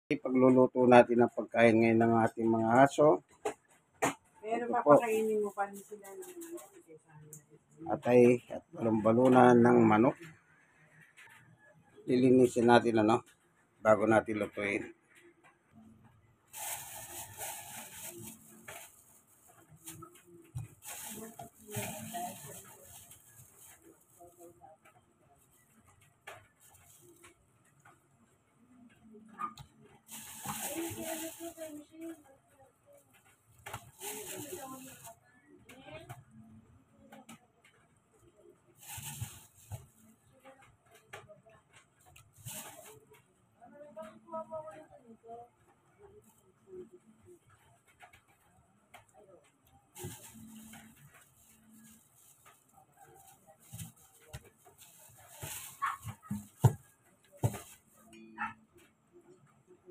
Pagluluto natin ng pagkain ngayon ng ating mga aso. Pero papakainin mo pa rin sila ng atay at balon-balunan ng manok. Lilinisin natin bago natin lutuin.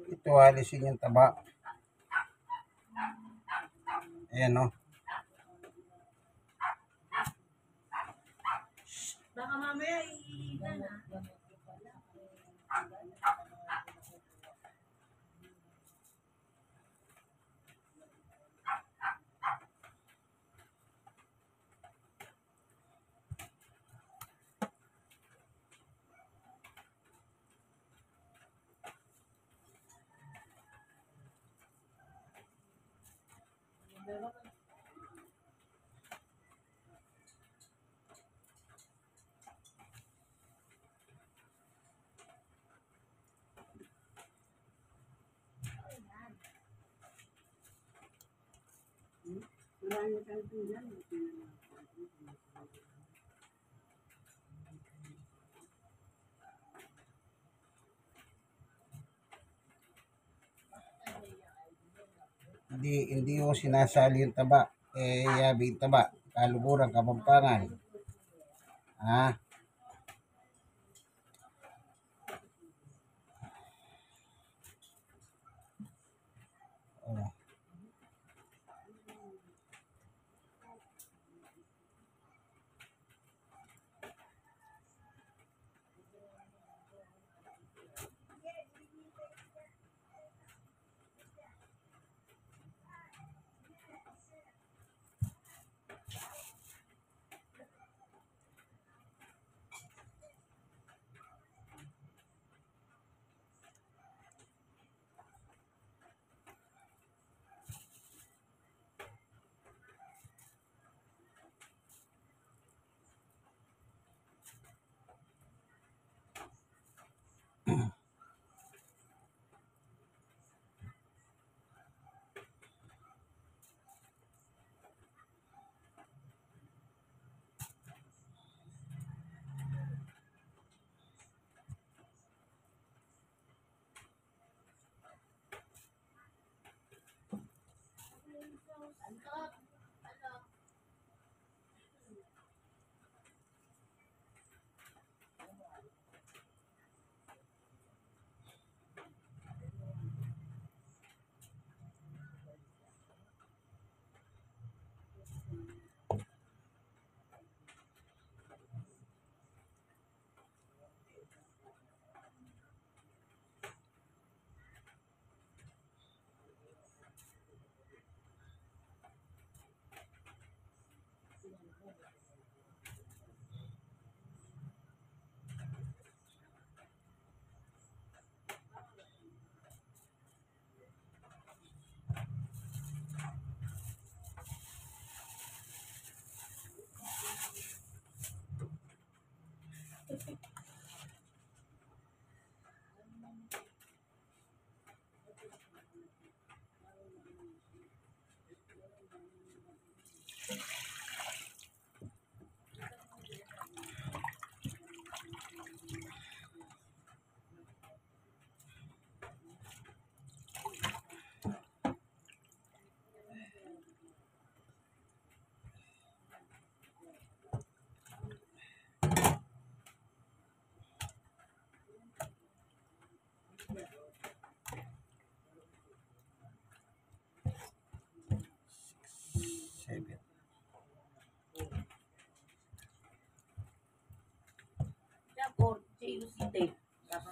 Ito, alisin yung taba. Ayan, no? Baka mamaya iiga na. Marami kang tulan. Hindi ko sinasali yung taba. Yabi yung taba. Kaluburan, Kapampangan. Oh.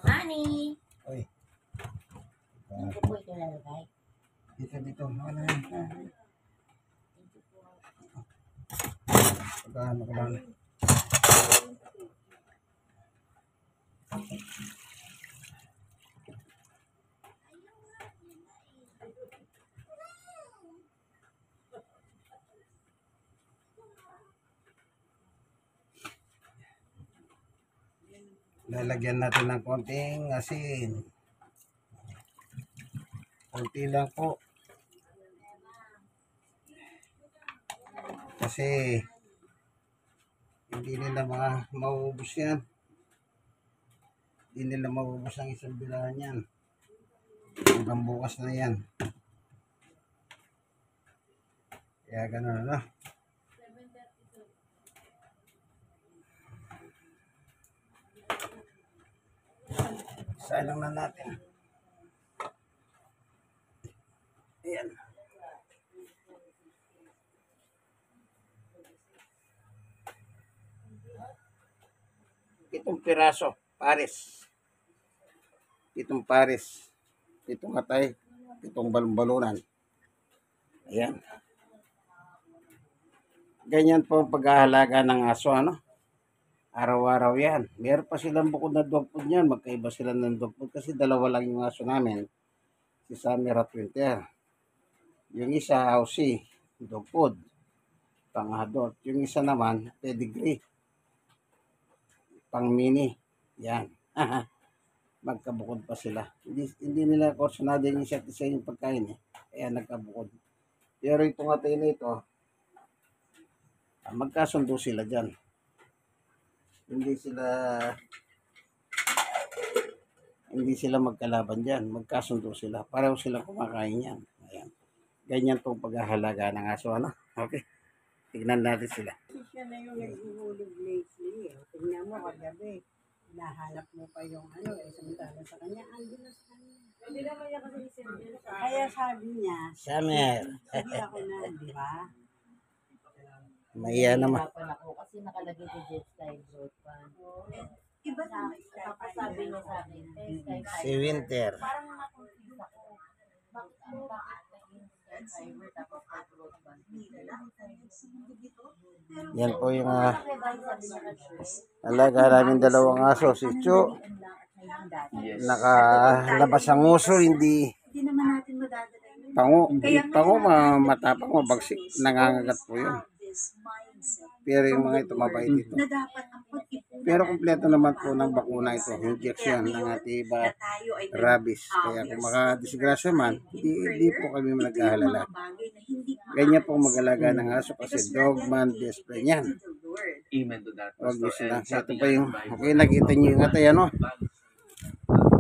Honey. Uy. Ito po ito lalagay. Dito. Ano yan? Pagkano ko lang. Lalagyan natin ng konting asin. Konti lang po. Kasi hindi nila maubos yan. Hindi nila maubos ang isang bilahan yan. Hanggang bukas na yan. Kaya ganun na. Salang na natin. Ayan. Itong piraso, pares. Itong pares. Itong hatay. Itong balon-balunan. Ayan. Ganyan po ang pag-aalaga ng aso, ano? Araw-araw yan. Meron pa silang bukod na dog food niyan. Magkaiba sila ng dog food kasi dalawa lang yung aso namin. Si Summer at Winter. Yung isa, Aussie, dog food. Pang-adult. Yung isa naman, pedigree. Pang-mini. Yan. Magkabukod pa sila. Hindi nila kursunado yung isa't isa yung pagkain eh. Kaya nagkabukod. Pero itong atay na ito, magkasundo sila dyan. Hindi sila magkalaban dyan. Magkasundo sila. Pareho sila kumakain yan. Ayan. Ganyan tong paghahalaga ng aso. Ano? Okay. Tignan natin sila. Siya na yung nag-ihulog lately. Tingnan mo kagabi. Nahanap mo pa yung samantala sa kanya. Ando na sa kanya. Hindi naman niya kasi isindir. Kaya sabi niya, Summer. sabi ako na, di ba? Maiya naman. Hirapan ako kasi nakalagay ko jet style road pa. Iba na Tapos sabi niya sa akin, Si Winter. parang nakonfuse ako. Bakit naging timer tapos road pa? Yan po yung Sabi niya kasi, alaga namin dalawang aso. Si Chu, nakalabas ang uso, hindi naman natin madadala yun. pango matapang, mabagsik, nangangagat po yun. Pero yung mga ito mabait ito. Na dapat ang pag-ipunan Pero kumpleto naman po ng bakuna ito, injection ng atiba, rabies. Kaya kung makadisgrasya man, hindi po kami nagkahalala. Ganyan po mag-alaga ng aso kasi dog man best friend yan. Amen to that. Huwag nyo Pastor. sila. And sa Ito ating pa yung, Bible, okay, nakita nyo yung atay, ano?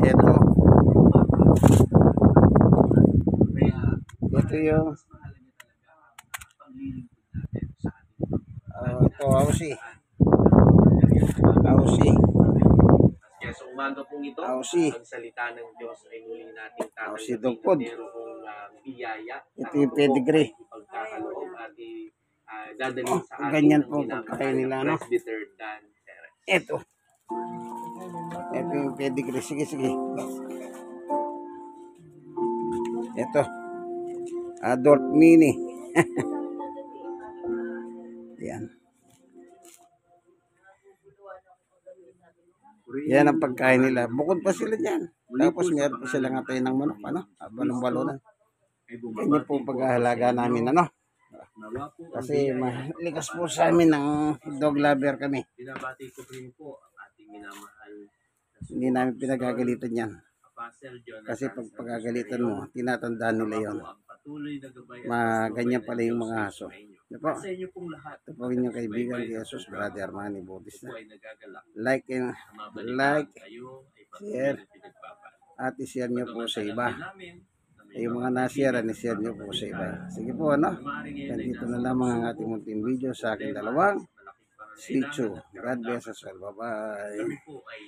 Ito. Kaya, Ito yung, mas mahalaga talaga ang paglilingkod natin sa ating ito, Aussie. Aussie. Kaya sa umaga pong ito, Aussie. ang salita ng Diyos ay muli nating Aussie tatanggapin dog na food. meron pong biyaya. Ito yung pedigree. Pagkakaloob at dadalhin sa atin Ganyan ng po ang pagkain nila, no? Presbyter Dan Perez. Ito. Ito yung pedigree. Sige. Ito. Adult mini. Yan. Yan ang pagkain nila. Bukod pa sila dyan. Tapos meron pa silang atay ng manok. Ano? Balong-balunan. Ganyan po ang paghahalaga namin. Ano? Nawa po ang Kasi biyaya. likas po sa amin ng dog lover kami. Binabati ko rin po ang ating minamahal na Hindi namin pinagagalitan yan. Apostle Jonathan. Kasi pag pagagalitan mo, tinatandaan nila yon. Ang patuloy na gabay at Ganyan pagsubaybay pala ng yung Diyos mga ay aso. sumainyo. Ito po. Sa inyo pong lahat. Ito po inyong kaibigan, Jesus, Brother Armani Bautista. Ito ay nagagalak. Like and Sa mga balita, like, kayo ay patuloy share, na pinagpapala. at i-share nyo po sa iba. Namin na may Yung mga na-share, i-share nyo po sa iba. Sige po, ano? maaaring ngayon ay Nandito nasa na lamang ang ating munting video sa akin dalawang. malaking See you. pangangailangan at God bless us all. Bye-bye. kami po ay